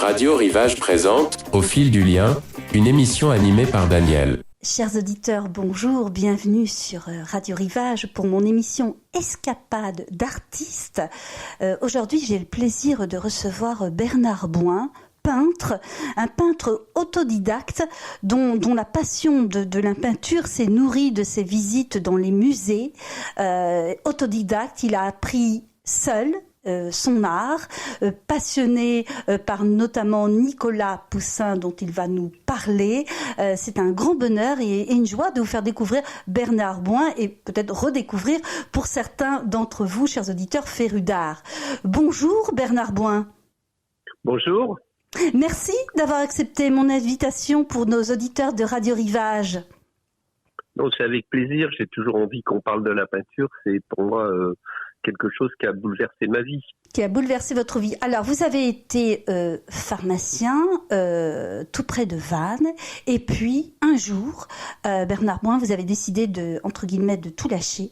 Radio Rivage présente Au fil du lien, une émission animée par Daniel. Chers auditeurs, bonjour, bienvenue sur Radio Rivage pour mon émission Escapade d'artistes. Aujourd'hui, j'ai le plaisir de recevoir Bernard Bouin, peintre, un peintre autodidacte dont la passion de la peinture s'est nourrie de ses visites dans les musées. Autodidacte, il a appris seul son art, passionné par notamment Nicolas Poussin dont il va nous parler. C'est un grand bonheur et une joie de vous faire découvrir Bernard Bouin et peut-être redécouvrir pour certains d'entre vous, chers auditeurs, férus d'art. Bonjour Bernard Bouin. Bonjour. Merci d'avoir accepté mon invitation pour nos auditeurs de Radio Rivage. Donc c'est avec plaisir, j'ai toujours envie qu'on parle de la peinture, c'est pour moi quelque chose qui a bouleversé ma vie. Qui a bouleversé votre vie. Alors, vous avez été pharmacien tout près de Vannes, et puis un jour, Bernard Bouin, vous avez décidé entre guillemets, de tout lâcher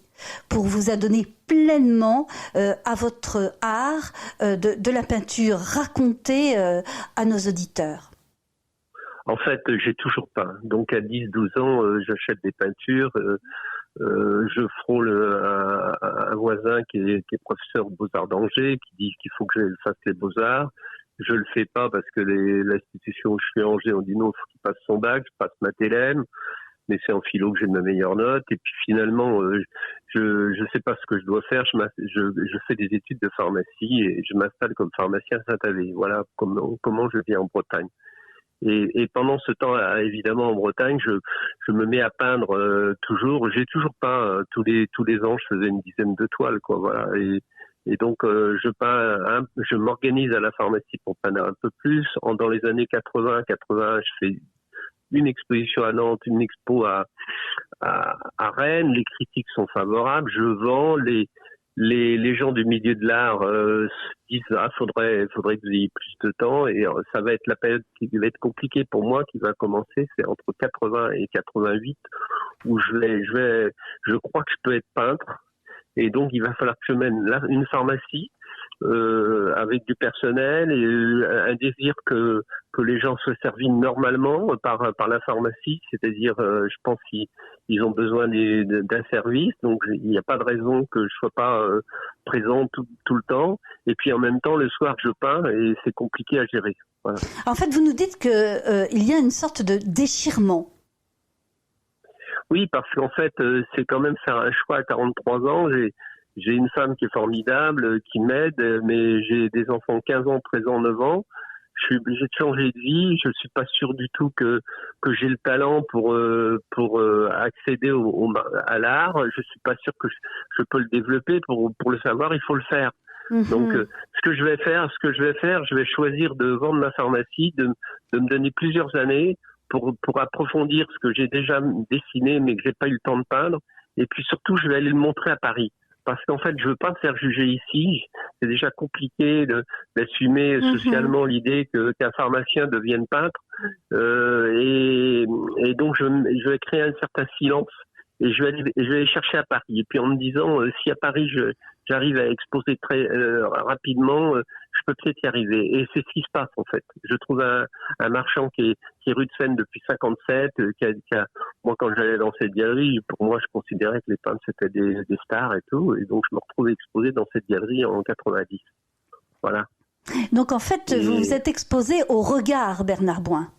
pour vous adonner pleinement à votre art de la peinture. Racontez à nos auditeurs. En fait, j'ai toujours peint. Donc, à 10-12 ans, j'achète des peintures. Je frôle un voisin qui est professeur de Beaux-Arts d'Angers, qui dit qu'il faut que je fasse les Beaux-Arts. Je le fais pas parce que l'institution où je suis à Angers, on dit non, il faut qu'il passe son bac, je passe ma TLM, mais c'est en philo que j'ai ma meilleure note. Et puis finalement, je sais pas ce que je dois faire. Je fais des études de pharmacie et je m'installe comme pharmacien à Saint-Avé. Voilà comment je vis en Bretagne. Et pendant ce temps, évidemment, en Bretagne, je me mets à peindre toujours. J'ai toujours peint tous les ans. Je faisais une dizaine de toiles, quoi. Voilà. Et donc, je peins. Je m'organise à la pharmacie pour peindre un peu plus. Dans les années 80, je fais une exposition à Nantes, une expo à Rennes. Les critiques sont favorables. Je vends. Les gens du milieu de l'art disent faudrait que vous ayez plus de temps et ça va être la période qui va être compliquée pour moi qui va commencer, c'est entre 80 et 88 où je crois que je peux être peintre et donc il va falloir que je mène une pharmacie avec du personnel et un désir que les gens soient servis normalement par la pharmacie, c'est-à-dire je pense qu'ils ont besoin d'un service, donc il n'y a pas de raison que je sois pas présent tout le temps. Et puis en même temps, le soir, je peins et c'est compliqué à gérer. Voilà. En fait, vous nous dites que il y a une sorte de déchirement. Oui, parce qu'en fait, c'est quand même faire un choix à 43 ans. J'ai une femme qui est formidable, qui m'aide, mais j'ai des enfants 15 ans, 13 ans, 9 ans. Je suis obligé de changer de vie. Je suis pas sûr du tout que j'ai le talent pour accéder à l'art. Je suis pas sûr que je peux le développer. Pour le savoir, il faut le faire. Mm-hmm. Donc, ce que je vais faire, je vais choisir de vendre ma pharmacie, de me donner plusieurs années pour approfondir ce que j'ai déjà dessiné, mais que j'ai pas eu le temps de peindre. Et puis surtout, je vais aller le montrer à Paris. Parce qu'en fait, je veux pas me faire juger ici. C'est déjà compliqué d'assumer socialement l'idée qu'un pharmacien devienne peintre. Et donc, je vais créer un certain silence. Et je vais aller chercher à Paris. Et puis en me disant, si à Paris j'arrive à exposer très rapidement, je peux peut-être y arriver. Et c'est ce qui se passe en fait. Je trouve un marchand qui est rue de Seine depuis 57, moi quand j'allais dans cette galerie, pour moi je considérais que les peintres c'était des stars et tout. Et donc je me retrouve exposé dans cette galerie en 90. Voilà. Donc en fait, vous vous êtes exposé au regard, Bernard Bouin.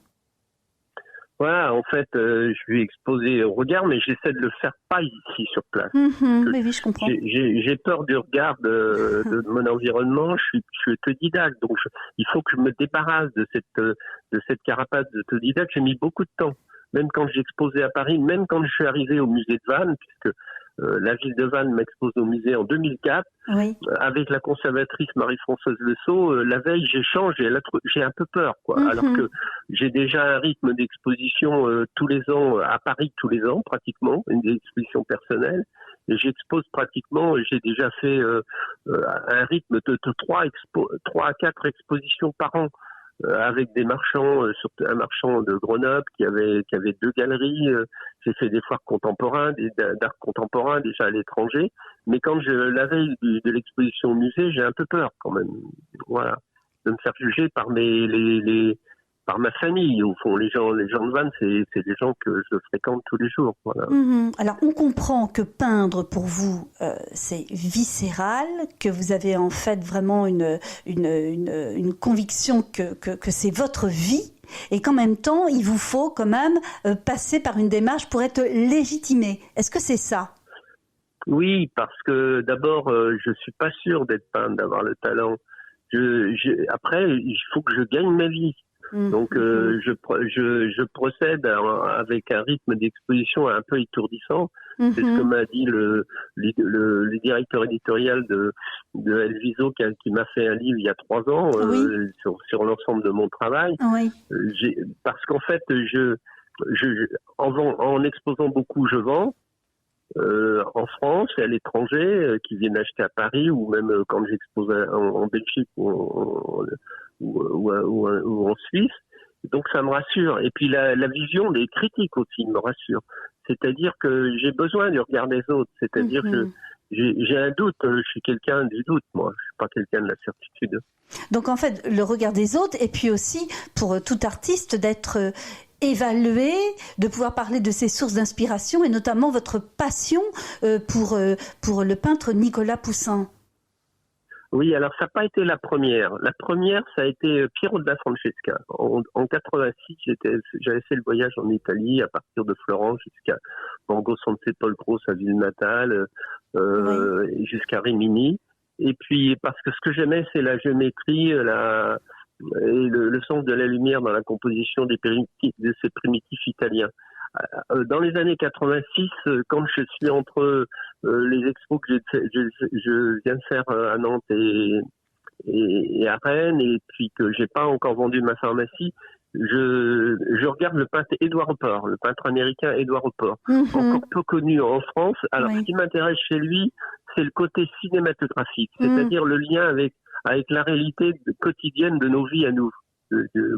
Voilà, en fait, je lui ai exposé au regard, mais j'essaie de le faire pas ici sur place. Oui, je comprends. J'ai peur du regard de mon environnement. Je suis autodidacte, donc il faut que je me débarrasse de cette carapace d'autodidacte. J'ai mis beaucoup de temps, même quand j'ai exposé à Paris, même quand je suis arrivé au musée de Vannes, puisque la ville de Vannes m'expose au musée en 2004. Oui. Avec la conservatrice Marie-Françoise Le Sceau, la veille, j'échange et j'ai un peu peur, quoi. Alors que j'ai déjà un rythme d'exposition tous les ans, à Paris tous les ans, pratiquement, une exposition personnelle. Et j'expose pratiquement, j'ai déjà fait un rythme de 3 à 4 expositions par an. Avec des marchands, surtout un marchand de Grenoble qui avait 2 galeries. J'ai fait des foires contemporains, d'art contemporain déjà à l'étranger. Mais quand la veille de l'exposition au musée, j'ai un peu peur quand même. Voilà. me faire juger par par ma famille. Au fond, les gens de Vannes, c'est des gens que je fréquente tous les jours. Voilà. Alors, on comprend que peindre, pour vous, c'est viscéral, que vous avez en fait vraiment une conviction que c'est votre vie, et qu'en même temps, il vous faut quand même passer par une démarche pour être légitimé. Est-ce que c'est ça ? Oui, parce que d'abord, je suis pas sûr d'être peintre, d'avoir le talent. Après, il faut que je gagne ma vie. Donc, je procède avec un rythme d'exposition un peu étourdissant. C'est ce que m'a dit le directeur éditorial de Elviso qui m'a fait un livre il y a 3 ans sur l'ensemble de mon travail. Oui. Parce qu'en fait, en exposant beaucoup, je vends. En France et à l'étranger, qui viennent acheter à Paris, ou même quand j'expose en Belgique ou en Suisse. Donc ça me rassure. Et puis la vision des critiques aussi me rassure. C'est-à-dire que j'ai besoin du regard des autres. C'est-à-dire que j'ai un doute. Je suis quelqu'un du doute, moi. Je suis pas quelqu'un de la certitude. Donc en fait, le regard des autres, et puis aussi pour tout artiste d'être évalué, de pouvoir parler de ses sources d'inspiration, et notamment votre passion pour le peintre Nicolas Poussin. Oui, alors ça n'a pas été la première. La première, ça a été Piero da Francesca. En 86, j'avais fait le voyage en Italie à partir de Florence jusqu'à Borgo San Sepolcro, sa ville natale, jusqu'à Rimini. Et puis, parce que ce que j'aimais, c'est la géométrie, et le sens de la lumière dans la composition de ces primitifs italiens. Dans les années 86, quand je suis entre les expos que je viens de faire à Nantes et à Rennes, et puis que j'ai pas encore vendu ma pharmacie, je regarde le peintre Edward Hopper, le peintre américain Edward Hopper, encore peu connu en France. Alors, ce qui m'intéresse chez lui, c'est le côté cinématographique, c'est-à-dire le lien avec la réalité quotidienne de nos vies à nous.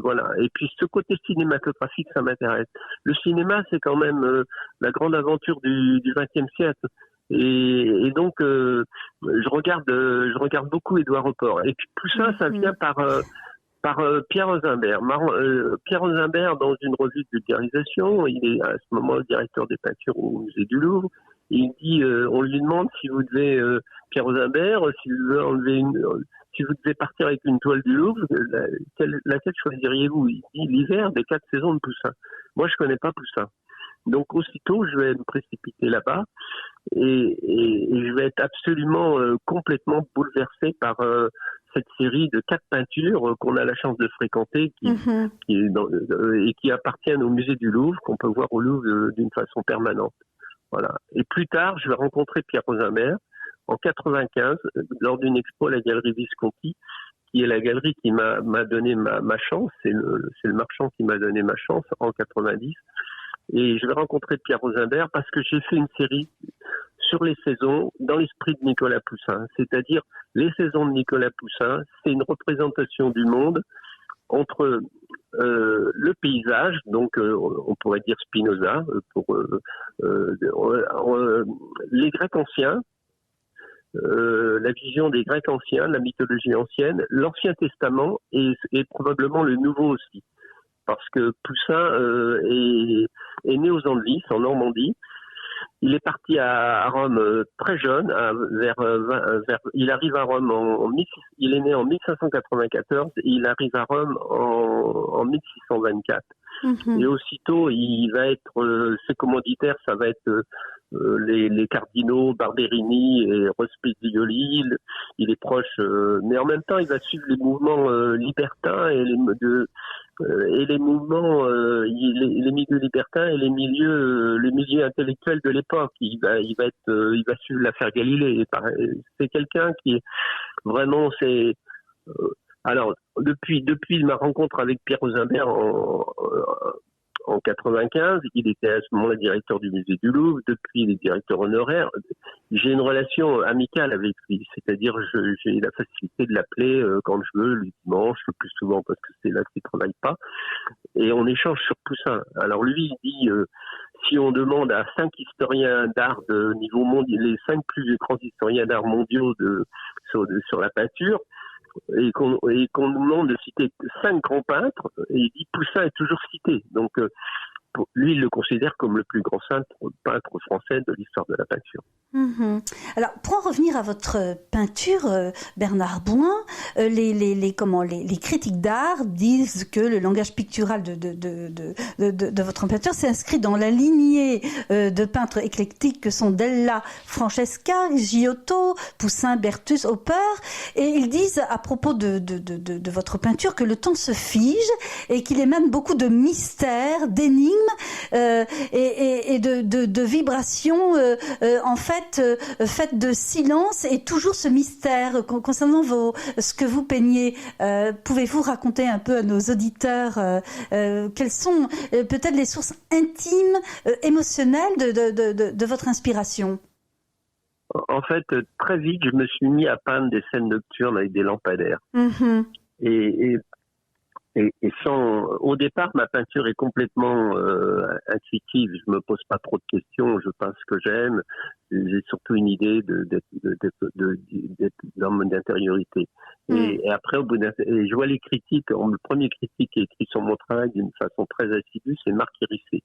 Voilà. Et puis ce côté cinématographique, ça m'intéresse. Le cinéma, c'est quand même la grande aventure du XXe siècle. Et donc, je regarde beaucoup Edward Hopper. Et puis tout ça, ça vient par Pierre Rosenberg. Pierre Rosenberg, dans une revue de vulgarisation, il est à ce moment le directeur des peintures au musée du Louvre. Et il dit, on lui demande si vous devez, Pierre Rosenberg, si vous devez partir avec une toile du Louvre, laquelle choisiriez-vous? Il dit l'hiver des 4 saisons de Poussin. Moi, je connais pas Poussin. Donc, aussitôt, je vais me précipiter là-bas et je vais être absolument complètement bouleversé par cette série de 4 peintures qu'on a la chance de fréquenter et qui appartiennent au musée du Louvre, qu'on peut voir au Louvre d'une façon permanente. Voilà. Et plus tard, je vais rencontrer Pierre Rosenberg en 95 lors d'une expo à la galerie Visconti, qui est la galerie qui m'a donné ma chance. C'est le marchand qui m'a donné ma chance en 90. Et je vais rencontrer Pierre Rosenberg parce que j'ai fait une série sur les saisons dans l'esprit de Nicolas Poussin. C'est-à-dire, les saisons de Nicolas Poussin, c'est une représentation du monde entre le paysage, donc on pourrait dire Spinoza, pour les Grecs anciens, la vision des Grecs anciens, la mythologie ancienne, l'Ancien Testament et probablement le Nouveau aussi. Parce que Poussin est né aux Andelys, en Normandie. Il est parti à Rome très jeune, il arrive à Rome il est né en 1594 et il arrive à Rome en 1624. Et aussitôt, il va être, ses commanditaires, ça va être les cardinaux Barberini et Rospiglioli. Il est proche, mais en même temps, il va suivre les mouvements libertins et les mouvements, les milieux libertins et les milieux intellectuels de l'époque. Il va suivre l'affaire Galilée. C'est quelqu'un qui est vraiment, alors depuis ma rencontre avec Pierre Rosenberg en 95, il était à ce moment-là directeur du musée du Louvre. Depuis, il est directeur honoraire. J'ai une relation amicale avec lui, c'est-à-dire j'ai la facilité de l'appeler quand je veux, le dimanche, le plus souvent parce que c'est là qu'il travaille pas. Et on échange sur Poussin. Alors lui, il dit si on demande à 5 historiens d'art de niveau mondial, les 5 plus grands historiens d'art mondiaux sur la peinture, qu'on nous demande de citer 5 grands peintres, et il dit Poussin est toujours cité. Donc, lui, il le considère comme le plus grand peintre français de l'histoire de la peinture. Alors, pour en revenir à votre peinture, Bernard Bouin, les critiques d'art disent que le langage pictural de votre peinture s'inscrit dans la lignée de peintres éclectiques que sont Della Francesca, Giotto, Poussin, Bertus, Hopper, et ils disent à propos de votre peinture que le temps se fige et qu'il émane beaucoup de mystères, d'énigmes et de vibrations en fait faites de silence et toujours ce mystère concernant ce que vous peignez. Pouvez-vous raconter un peu à nos auditeurs quelles sont peut-être les sources intimes, émotionnelles de votre inspiration? En fait, très vite, je me suis mis à peindre des scènes nocturnes avec des lampadaires. Et au départ, ma peinture est complètement intuitive. Je me pose pas trop de questions. Je peins ce que j'aime. J'ai surtout une idée d'homme d'intériorité. Et après, je vois les critiques. Le premier critique qui a écrit sur mon travail d'une façon très assidue, c'est Marc Hérissé.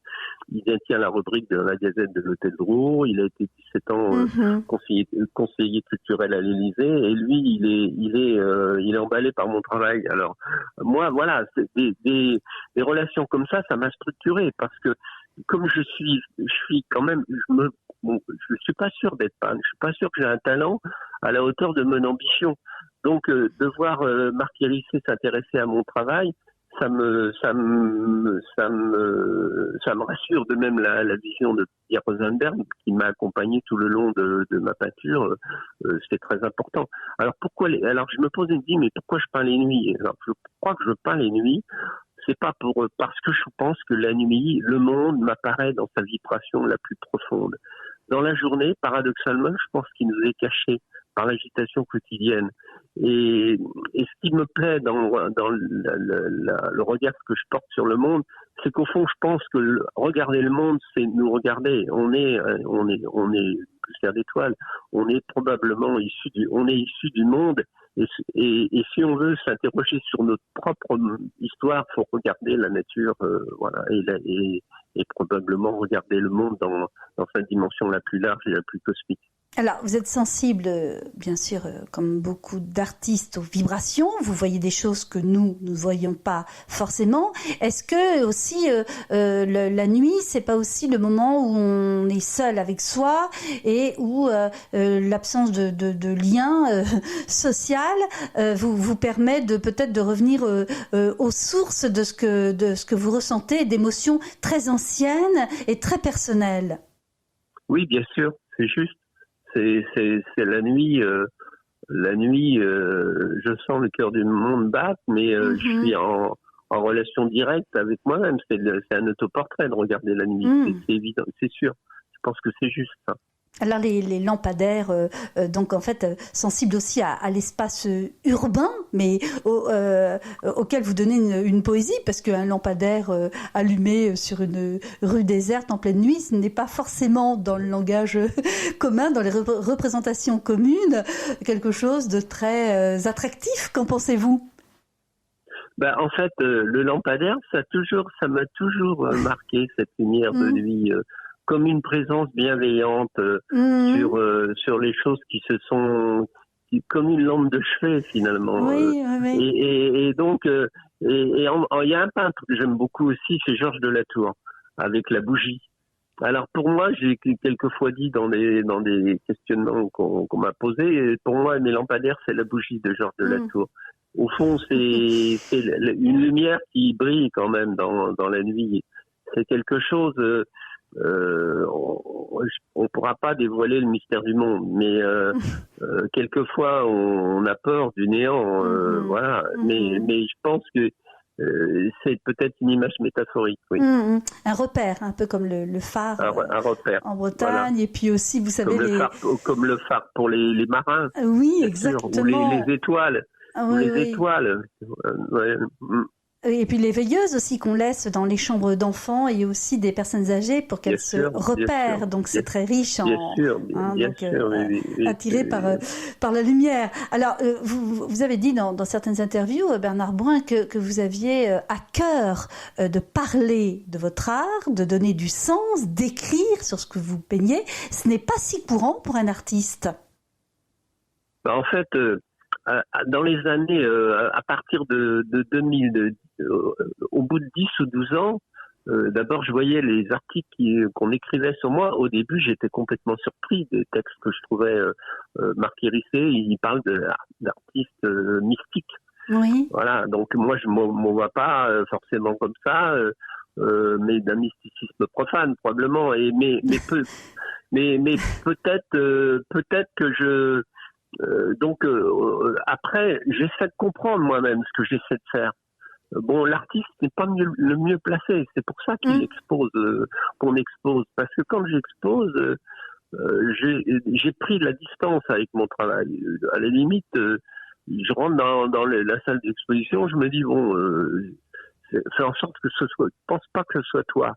Il tient la rubrique de la Gazette de l'Hôtel Drouot. Il a été 17 ans conseiller culturel à l'Élysée. Et lui, il est emballé par mon travail. Alors, moi, voilà, des relations comme ça m'a structuré parce que comme je suis quand même, je suis pas sûr d'être peintre. Je suis pas sûr que j'ai un talent à la hauteur de mon ambition. Donc, de voir Marc Hérissé s'intéresser à mon travail, ça me rassure. De même la vision de Pierre Rosenberg qui m'a accompagné tout le long de ma peinture, c'était très important. Alors alors je me pose et me dis mais pourquoi je peins les nuits? Alors je crois que je peins les nuits, c'est pas parce que je pense que la nuit, le monde m'apparaît dans sa vibration la plus profonde. Dans la journée, paradoxalement, je pense qu'il nous est caché par l'agitation quotidienne. Et ce qui me plaît dans le regard que je porte sur le monde, c'est qu'au fond, je pense que regarder le monde, c'est nous regarder. On est poussière d'étoiles. On est probablement issu du monde. Et si on veut s'interroger sur notre propre histoire, faut regarder la nature, voilà, et probablement regarder le monde dans sa dimension la plus large et la plus cosmique. Alors, vous êtes sensible, bien sûr, comme beaucoup d'artistes, aux vibrations. Vous voyez des choses que nous ne voyons pas forcément. Est-ce que aussi la nuit, c'est pas aussi le moment où on est seul avec soi et où l'absence de lien social vous permet peut-être de revenir aux sources de ce que vous ressentez, d'émotions très anciennes et très personnelles? Oui, bien sûr, c'est juste. C'est la nuit. La nuit, je sens le cœur du monde battre, mais je suis en relation directe avec moi-même. C'est un autoportrait de regarder la nuit. C'est évident, c'est sûr. Je pense que c'est juste ça. Alors les lampadaires, donc en fait sensibles aussi à l'espace urbain, mais auquel vous donnez une poésie, parce qu'un lampadaire allumé sur une rue déserte en pleine nuit, ce n'est pas forcément dans le langage commun, dans les représentations communes, quelque chose de très attractif. Qu'en pensez-vous ? En fait, le lampadaire, ça m'a toujours marqué, cette lumière de nuit. Comme une présence bienveillante sur les choses comme une lampe de chevet finalement. Oui. Et donc il y a un peintre que j'aime beaucoup aussi, c'est Georges de la Tour avec la bougie. Alors pour moi, j'ai quelquefois dit dans des questionnements qu'on m'a posés, pour moi mes lampadaires c'est la bougie de Georges de la Tour. Au fond, c'est une lumière qui brille quand même dans la nuit. C'est quelque chose. On pourra pas dévoiler le mystère du monde, mais quelquefois on a peur du néant, voilà. Mais je pense que c'est peut-être une image métaphorique, oui. Un repère, un peu comme le phare. Un repère en Bretagne, voilà. Et puis aussi, vous savez, comme le phare pour les marins. Oui, exactement. Ou les étoiles. Étoiles. Ouais. Et puis les veilleuses aussi qu'on laisse dans les chambres d'enfants et aussi des personnes âgées pour qu'elles se repèrent. Donc c'est très riche attiré par la lumière. Alors vous avez dit dans certaines interviews, Bernard Bouin, que vous aviez à cœur de parler de votre art, de donner du sens, d'écrire sur ce que vous peignez. Ce n'est pas si courant pour un artiste. En fait, dans les années, à partir de 2000, au bout de 10 ou 12 ans, d'abord je voyais les articles qu'on écrivait sur moi. Au début, j'étais complètement surpris des textes que je trouvais martyrisés. Il parle d'artistes mystiques. Oui. Voilà, donc moi je m'en vois pas forcément comme ça, mais d'un mysticisme profane probablement. Mais peut-être que je après, j'essaie de comprendre moi-même ce que j'essaie de faire. Bon, l'artiste n'est pas le mieux placé. C'est pour ça qu'on expose. Parce que quand j'expose, j'ai pris de la distance avec mon travail. À la limite, je rentre dans la salle d'exposition, je me dis fais en sorte que ce soit. Pense pas que ce soit toi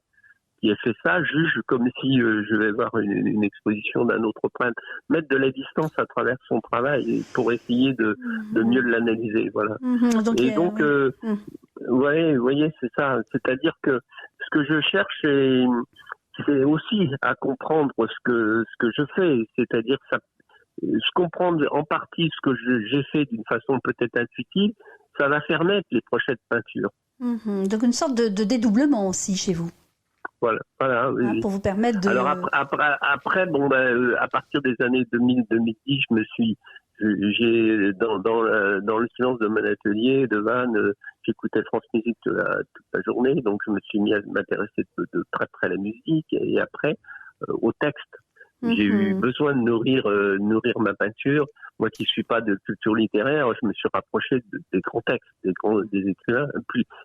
qui ait fait ça, juge comme si je vais voir une exposition d'un autre peintre. Mettre de la distance à travers son travail pour essayer de mieux l'analyser, voilà. Ouais, vous voyez, c'est ça. C'est-à-dire que ce que je cherche, c'est aussi à comprendre ce que je fais. C'est-à-dire ça, je comprends en partie ce que j'ai fait d'une façon peut-être intuitive. Ça va faire naître les prochaines peintures. Donc une sorte de dédoublement aussi chez vous. Voilà, oui. Pour vous permettre de. Alors après, à partir des années 2000-2010, j'ai dans le silence de mon atelier de Vannes, j'écoutais France Musique toute la journée, donc je me suis mis à m'intéresser de très près à la musique et après au texte. J'ai eu besoin de nourrir ma peinture. Moi qui suis pas de culture littéraire, je me suis rapproché des grands textes, des écrivains,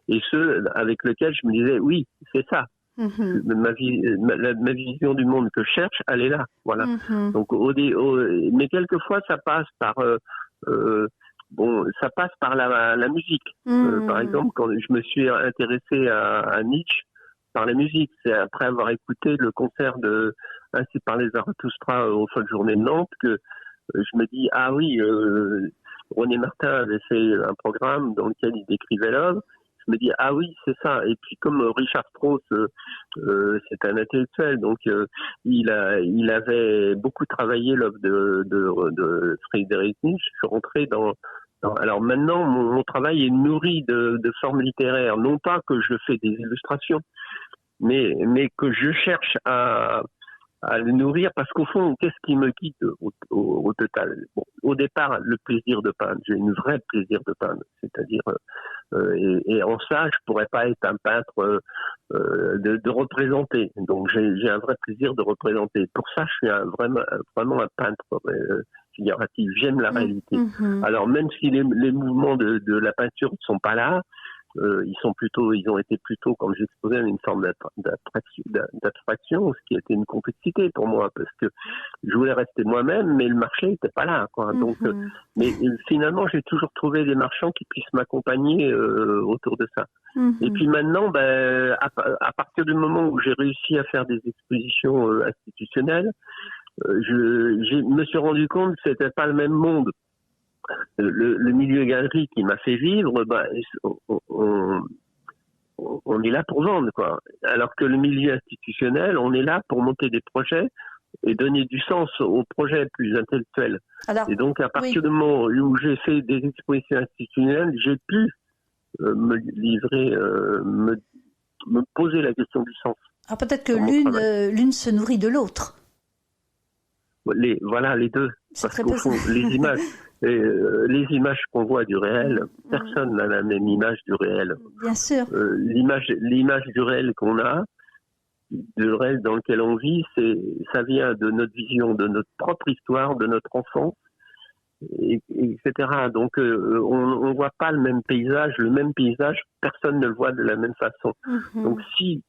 et ceux avec lesquels je me disais oui, c'est ça. Ma vision du monde que je cherche, elle est là, voilà. Donc, mais quelquefois, ça passe par, ça passe par la musique. Par exemple, quand je me suis intéressé à Nietzsche par la musique, c'est après avoir écouté le concert de Ainsi parlait Zarathustra aux Folles Journées de Nantes que je me dis ah oui, René Martin avait fait un programme dans lequel il décrivait l'œuvre. Je me dis ah oui, c'est ça. Et puis comme Richard Strauss c'est un intellectuel, donc il avait beaucoup travaillé l'œuvre de Friedrich Nietzsche. Je suis rentré dans alors maintenant mon travail est nourri de formes littéraires, non pas que je fais des illustrations, mais que je cherche à le nourrir, parce qu'au fond, qu'est-ce qui me guide au total? Au départ, le plaisir de peindre. J'ai un vrai plaisir de peindre. C'est-à-dire, et en ça, je pourrais pas être un peintre de représenter. Donc, j'ai un vrai plaisir de représenter. Pour ça, je suis vraiment un peintre figuratif. J'aime la réalité. Alors, même si les mouvements de la peinture ne sont pas là, ils ont été plutôt, comme j'exposais, une forme d'attraction, ce qui a été une complexité pour moi, parce que je voulais rester moi-même, mais le marché n'était pas là, quoi. Donc, mais finalement, j'ai toujours trouvé des marchands qui puissent m'accompagner autour de ça. Et puis maintenant, à partir du moment où j'ai réussi à faire des expositions institutionnelles, je me suis rendu compte que c'était pas le même monde. Le milieu galerie qui m'a fait vivre, on est là pour vendre, quoi. Alors que le milieu institutionnel, on est là pour monter des projets et donner du sens aux projets plus intellectuels. Alors, et donc, à partir du moment où j'ai fait des expositions institutionnelles, j'ai pu me livrer, me poser la question du sens. Alors peut-être que l'une se nourrit de l'autre. Les deux. Parce qu'au fond, les images qu'on voit du réel, personne n'a la même image du réel. Bien sûr. L'image du réel qu'on a, du réel dans lequel on vit, ça vient de notre vision, de notre propre histoire, de notre enfance, etc. Donc, on voit pas le même paysage. Le même paysage, personne ne le voit de la même façon. Donc, si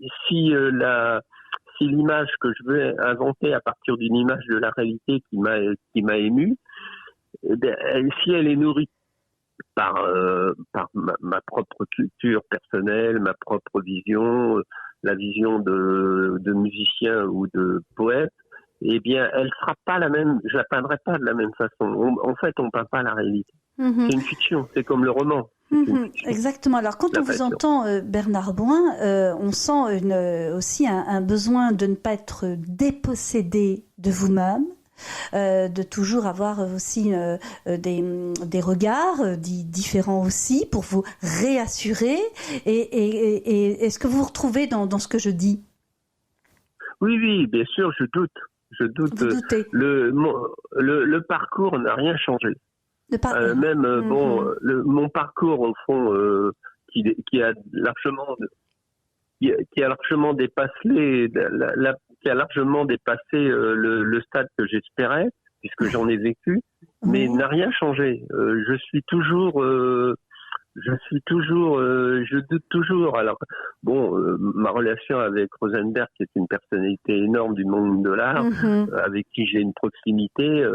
l'image que je veux inventer à partir d'une image de la réalité qui m'a ému, si elle est nourrie par ma propre culture personnelle, ma propre vision, la vision de musicien ou de poète, eh bien, elle sera pas la même, je la peindrai pas de la même façon. En fait, on peint pas la réalité. Mhm. C'est une fiction, c'est comme le roman. Exactement. Alors, quand La on vous passion. entend, Bernard Bouin, on sent aussi un besoin de ne pas être dépossédé de vous-même, de toujours avoir aussi des regards différents aussi pour vous réassurer. Et est-ce que vous vous retrouvez dans ce que je dis? Oui, bien sûr, je doute. Je doute. Vous doutez? Le parcours n'a rien changé. Bon, mon parcours au fond, qui a largement dépassé qui a largement dépassé le stade que j'espérais, puisque j'en ai vécu, mais n'a rien changé. Je doute toujours. Alors, bon, ma relation avec Rosenberg, qui est une personnalité énorme du monde de l'art, avec qui j'ai une proximité,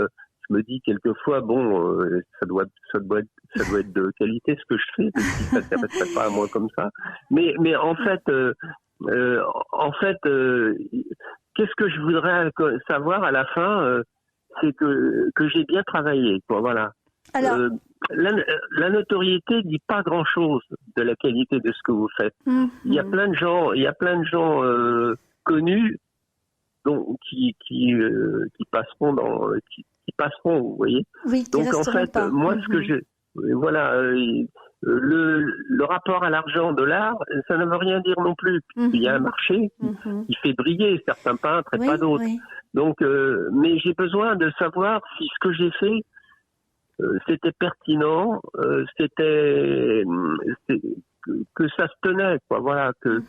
je me dis quelquefois, bon, ça doit être de qualité ce que je fais, parce que ça ne s'arrêterait pas à moi comme ça. Mais en fait, qu'est-ce que je voudrais savoir à la fin, c'est que j'ai bien travaillé, quoi. Voilà. Alors, la notoriété dit pas grand-chose de la qualité de ce que vous faites. Il y a plein de gens connus qui passeront qui passeront, vous voyez. oui, Donc en fait, pas. moi ce que le rapport à l'argent de l'art, ça ne veut rien dire non plus. Il y a un marché qui fait briller certains peintres et pas d'autres. Oui. Donc, mais j'ai besoin de savoir si ce que j'ai fait c'était pertinent, que ça se tenait, quoi. Voilà, que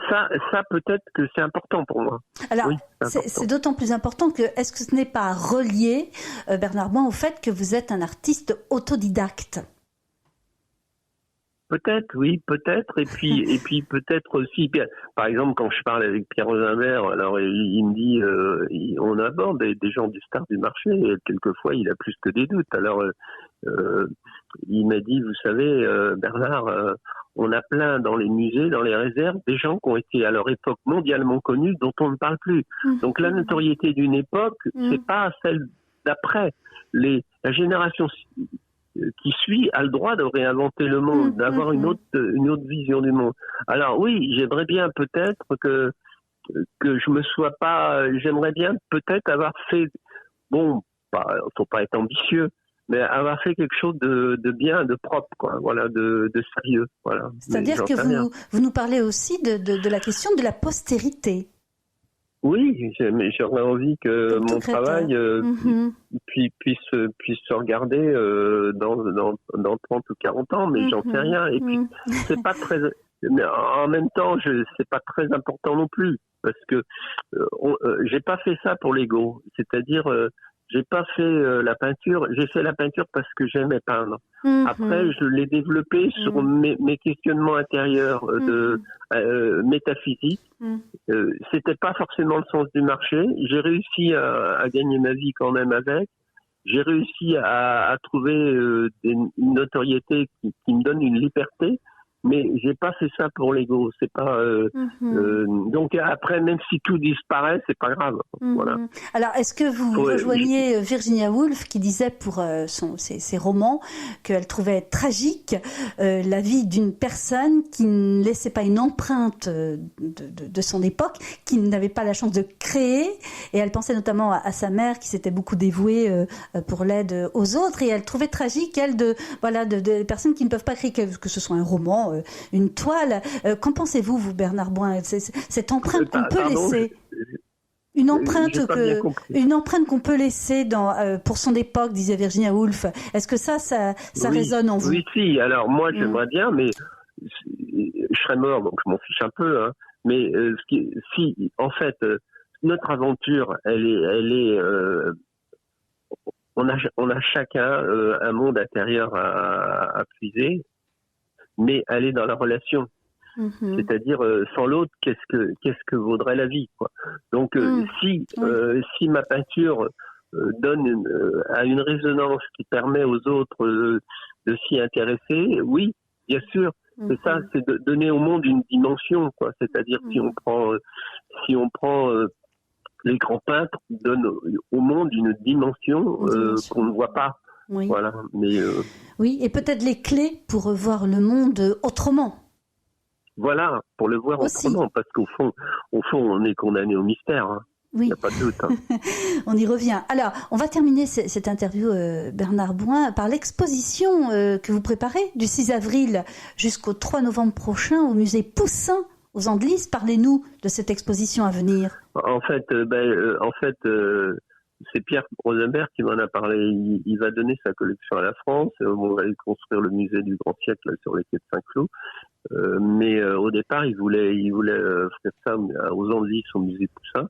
ça peut-être que c'est important pour moi. Alors, oui, c'est d'autant plus important que est-ce que ce n'est pas relié, Bernard Bouin, au fait que vous êtes un artiste autodidacte? Peut-être, oui, peut-être, et puis peut-être aussi, par exemple, quand je parle avec Pierre Rosenberg, alors il me dit, on aborde des gens du star du marché, et quelquefois il a plus que des doutes. Alors il m'a dit, vous savez, Bernard, on a plein dans les musées, dans les réserves, des gens qui ont été à leur époque mondialement connus, dont on ne parle plus. Donc la notoriété d'une époque, c'est pas celle d'après. La génération qui suit a le droit de réinventer le monde, d'avoir une autre vision du monde. Alors oui, j'aimerais bien peut-être que je me sois pas, j'aimerais bien peut-être avoir fait, bon, faut pas être ambitieux, mais avoir fait quelque chose de bien, de propre, quoi, voilà, de sérieux, voilà. C'est-à-dire que vous nous parlez aussi de la question de la postérité. Oui, mais j'aurais envie que mon travail puisse se regarder dans 30 ou 40 ans, mais j'en sais rien. Et puis, c'est pas très... Mais en même temps, c'est pas très important non plus, parce que j'ai pas fait ça pour l'ego. C'est-à-dire, j'ai pas fait la peinture. J'ai fait la peinture parce que j'aimais peindre. Après, je l'ai développé sur mes questionnements intérieurs de métaphysique. C'était pas forcément le sens du marché. J'ai réussi à gagner ma vie quand même avec. J'ai réussi à trouver une notoriété qui me donne une liberté. Mais j'ai pas fait ça pour l'ego, c'est pas donc après même si tout disparaît, c'est pas grave. Voilà. Alors est-ce que vous rejoignez Virginia Woolf qui disait pour ses romans qu'elle trouvait tragique la vie d'une personne qui ne laissait pas une empreinte de son époque, qui n'avait pas la chance de créer, et elle pensait notamment à sa mère qui s'était beaucoup dévouée pour l'aide aux autres, et elle trouvait tragique elle de personnes qui ne peuvent pas créer, que ce soit un roman, une toile. Qu'en pensez-vous, vous, Bernard Bouin, cette empreinte qu'on peut laisser, une empreinte qu'on peut laisser pour son époque, disait Virginia Woolf. Est-ce que ça résonne en vous? Oui, si. Alors moi, j'aimerais bien, mais je serais mort, donc je m'en fiche un peu. Hein. Mais si, en fait, notre aventure, elle est on a chacun un monde intérieur à puiser. Mais elle est dans la relation. C'est-à-dire, sans l'autre, qu'est-ce que vaudrait la vie, quoi. Donc, si ma peinture donne a une résonance qui permet aux autres de s'y intéresser, oui, bien sûr. C'est ça, c'est de donner au monde une dimension, quoi. C'est-à-dire si on prend les grands peintres, donnent au monde une dimension qu'on ne voit pas. Oui. Voilà. Mais oui, et peut-être les clés pour voir le monde autrement. Voilà, pour le voir aussi. Autrement, parce qu'au fond, on est condamné au mystère. Hein. Oui. Il n'y a pas de doute. Hein. On y revient. Alors, on va terminer cette interview, Bernard Bouin, par l'exposition que vous préparez du 6 avril jusqu'au 3 novembre prochain au musée Poussin aux Andelys. Parlez-nous de cette exposition à venir. En fait, c'est Pierre Rosenberg qui m'en a parlé. Il va donner sa collection à la France. On va construire le musée du Grand Siècle sur les quais de Saint-Cloud. Mais au départ, il voulait faire ça aux Andelys, au musée Poussin.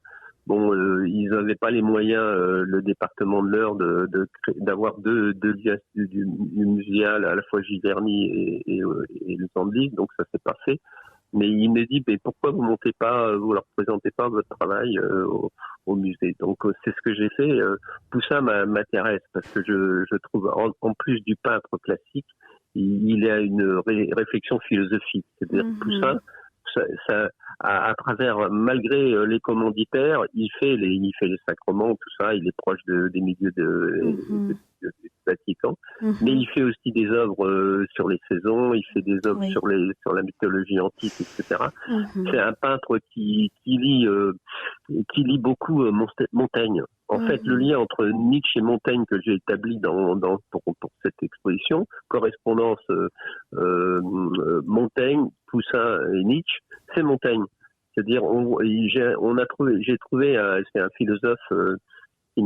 Bon, ils n'avaient pas les moyens, le département de l'Eure, d'avoir deux lieux du muséal, à la fois Giverny et les Andelys, donc ça s'est pas fait. Mais il me dit, mais pourquoi vous leur présentez pas votre travail au musée? Donc c'est ce que j'ai fait. Poussin m'intéresse parce que je trouve, en plus du peintre classique, il a une réflexion philosophique. C'est-à-dire Poussin, ça, à travers, malgré les commanditaires, il fait les sacrements, tout ça. Il est proche des milieux du Vatican, mais il fait aussi des œuvres sur les saisons. Il fait des œuvres sur la mythologie antique, etc. C'est un peintre qui lit beaucoup Montaigne. En fait, le lien entre Nietzsche et Montaigne que j'ai établi pour cette exposition, correspondance Montaigne, Poussin et Nietzsche, c'est Montaigne. C'est-à-dire, j'ai trouvé, c'est un philosophe qui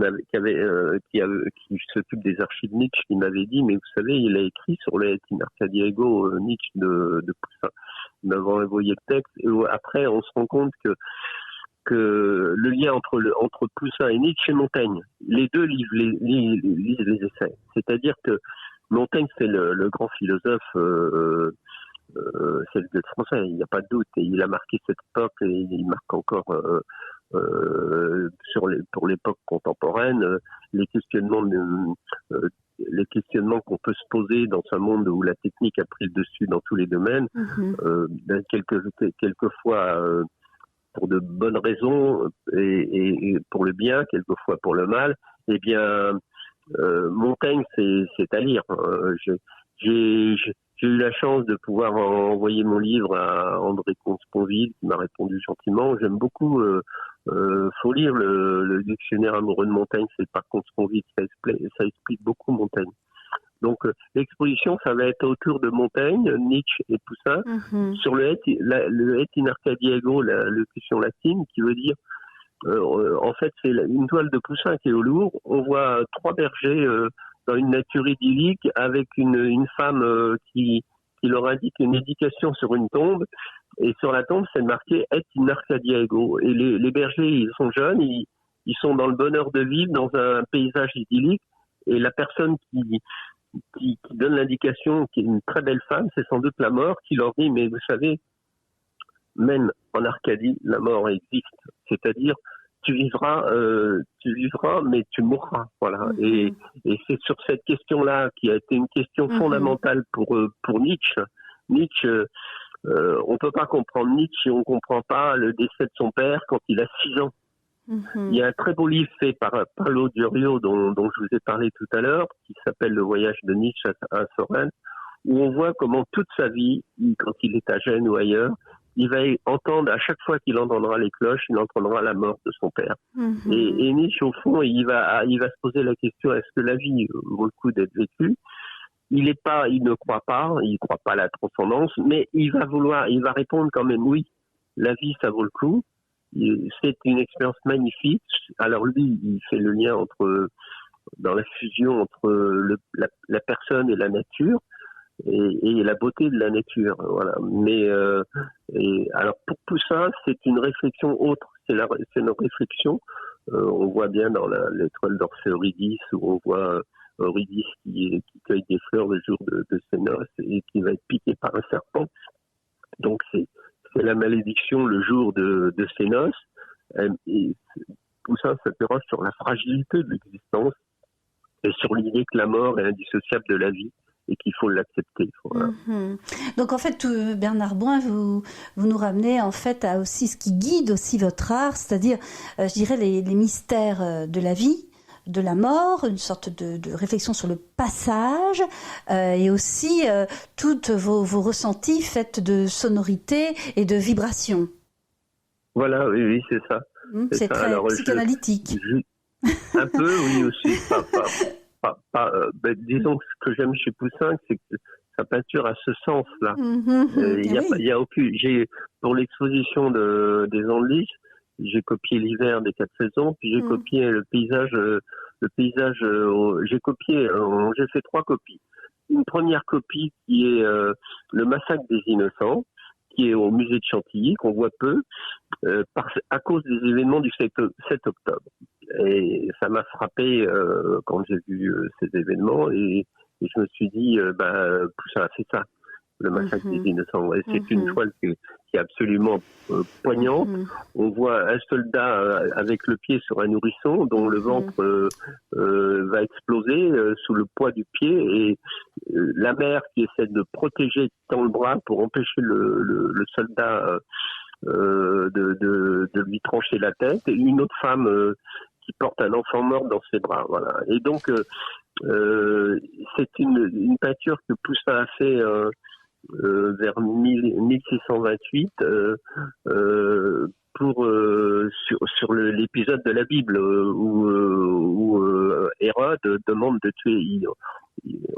s'occupe des archives Nietzsche, qui m'avait dit, mais vous savez, il a écrit sur les In Arcadiego Nietzsche de Poussin. Il m'avait envoyé le texte, et après, on se rend compte que le lien entre Poussin et Nietzsche et Montaigne, les deux lisent les essais. C'est-à-dire que Montaigne, c'est le grand philosophe, c'est le français, il n'y a pas de doute, et il a marqué cette époque, et il marque encore pour l'époque contemporaine les questionnements qu'on peut se poser dans un monde où la technique a pris le dessus dans tous les domaines, quelquefois pour de bonnes raisons et pour le bien, quelquefois pour le mal. Eh bien, Montaigne, c'est à lire. J'ai eu la chance de pouvoir envoyer mon livre à André Comte-Sponville, qui m'a répondu gentiment. J'aime beaucoup. Faut lire le dictionnaire amoureux de Montaigne, c'est par Comte-Sponville. Ça explique beaucoup Montaigne. Donc l'exposition, ça va être autour de Montaigne, Nietzsche et Poussin, sur le Et in Arcadiego, l'élocution latine, qui veut dire, en fait, c'est une toile de Poussin qui est au Louvre. On voit trois bergers dans une nature idyllique avec une femme qui leur indique une éducation sur une tombe. Et sur la tombe, c'est marqué Et in Arcadiego. Et les bergers, ils sont jeunes, ils sont dans le bonheur de vivre dans un paysage idyllique. Et la personne qui donne l'indication, qui est une très belle femme, c'est sans doute la mort, qui leur dit, mais vous savez, même en Arcadie, la mort existe. C'est-à-dire, tu vivras, mais tu mourras. Voilà. Et c'est sur cette question-là, qui a été une question fondamentale pour Nietzsche. Nietzsche, on peut pas comprendre Nietzsche si on comprend pas le décès de son père quand il a 6 ans. Il y a un très beau livre fait par Paolo Durio, dont je vous ai parlé tout à l'heure, qui s'appelle Le voyage de Nietzsche à Sorène, où on voit comment toute sa vie, quand il est à Gênes ou ailleurs, il va entendre, à chaque fois qu'il entendra les cloches, il entendra la mort de son père. Et Nietzsche, au fond, il va se poser la question, est-ce que la vie vaut le coup d'être vécue? Il ne croit pas à la transcendance, mais il va répondre quand même, oui, la vie, ça vaut le coup. C'est une expérience magnifique. Alors lui, il fait le lien dans la fusion entre la personne et la nature et la beauté de la nature. Voilà. Mais alors pour Poussin, c'est une réflexion autre. C'est une réflexion. On voit bien dans l'étoile d'Orphée Eurydice, où on voit Eurydice qui cueille des fleurs le jour de ses noces et qui va être piqué par un serpent. Donc c'est la malédiction le jour de ses noces. Et Poussin s'interroge sur la fragilité de l'existence et sur l'idée que la mort est indissociable de la vie et qu'il faut l'accepter. Voilà. Donc en fait, Bernard Bouin, vous nous ramenez en fait à aussi ce qui guide aussi votre art, c'est-à-dire, je dirais, les mystères de la vie, de la mort, une sorte de réflexion sur le passage, et aussi toutes vos ressentis faits de sonorités et de vibrations. Voilà, oui, c'est ça. C'est très psychanalytique. Un peu, oui, aussi. Disons que ce que j'aime chez Poussin, c'est que sa peinture a ce sens-là. Il y a aucune. Pour l'exposition des Andelys, j'ai copié l'hiver des 4 saisons, puis j'ai copié le paysage. J'ai fait 3 copies. Une première copie qui est le massacre des Innocents, qui est au musée de Chantilly, qu'on voit peu, à cause des événements du 7 octobre. Et ça m'a frappé quand j'ai vu ces événements, et je me suis dit, Poussin a fait ça, le massacre des Innocents. Et c'est une toile qui est absolument poignante. On voit un soldat avec le pied sur un nourrisson dont le ventre va exploser sous le poids du pied, et la mère qui essaie de protéger dans le bras pour empêcher le soldat de lui trancher la tête, et une autre femme qui porte un enfant mort dans ses bras. Voilà. Et donc c'est une peinture que Poussin a fait vers 1628 sur l'épisode de la Bible où Hérode demande de tuer.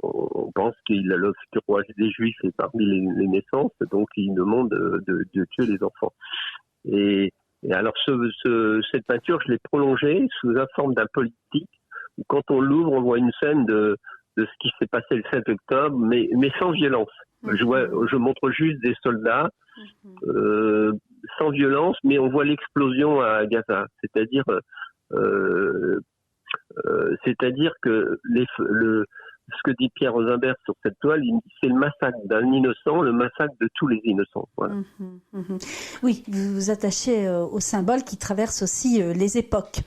On pense qu'il a le futur roi des Juifs et parmi les naissances, donc il demande de tuer les enfants. Et alors cette peinture, je l'ai prolongée sous la forme d'un poliptyque, où quand on l'ouvre, on voit une scène de ce qui s'est passé le 7 octobre, mais sans violence. Je montre juste des soldats sans violence, mais on voit l'explosion à Gaza. C'est-à-dire que ce que dit Pierre Rosenberg sur cette toile, c'est le massacre d'un innocent, le massacre de tous les innocents. Voilà. Oui, vous vous attachez au symbole qui traverse aussi les époques.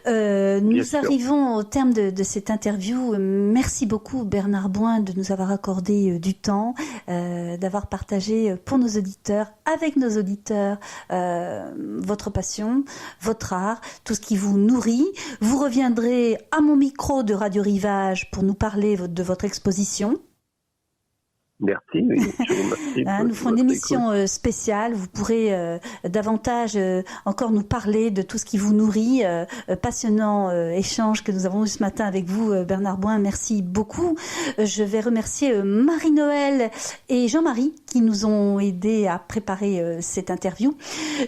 Nous arrivons au terme de cette interview. Merci beaucoup Bernard Bouin de nous avoir accordé du temps, d'avoir partagé pour nos auditeurs, avec nos auditeurs, votre passion, votre art, tout ce qui vous nourrit. Vous reviendrez à mon micro de Radio Rivage pour nous parler de votre exposition. Merci, oui, je vous remercie. Nous ferons une émission spéciale. Vous pourrez davantage encore nous parler de tout ce qui vous nourrit. Passionnant échange que nous avons eu ce matin avec vous, Bernard Bouin. Merci beaucoup. Je vais remercier Marie-Noël et Jean-Marie qui nous ont aidés à préparer cette interview.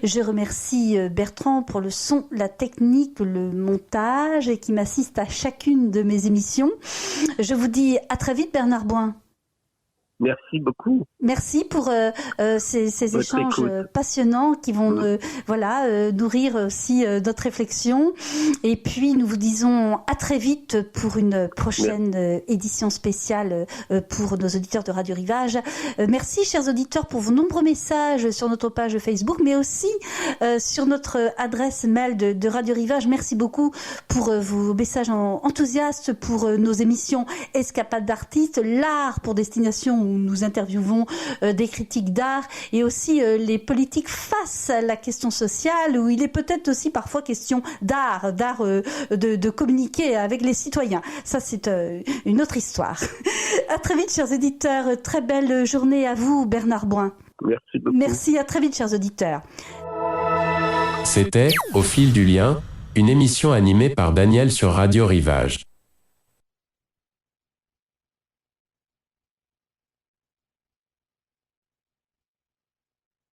Je remercie Bertrand pour le son, la technique, le montage et qui m'assiste à chacune de mes émissions. Je vous dis à très vite, Bernard Bouin. Merci beaucoup. Merci pour ces échanges passionnants qui vont nourrir aussi notre réflexion. Et puis, nous vous disons à très vite pour une prochaine édition spéciale pour nos auditeurs de Radio Rivage. Merci, chers auditeurs, pour vos nombreux messages sur notre page Facebook, mais aussi sur notre adresse mail de Radio Rivage. Merci beaucoup pour vos messages enthousiastes pour nos émissions Escapades d'artistes, l'art pour destination où nous interviewons des critiques d'art et aussi les politiques face à la question sociale où il est peut-être aussi parfois question d'art de communiquer avec les citoyens. Ça, c'est une autre histoire. À très vite, chers éditeurs. Très belle journée à vous, Bernard Bouin. Merci beaucoup. Merci, à très vite, chers auditeurs. C'était Au fil du lien, une émission animée par Daniel sur Radio Rivage.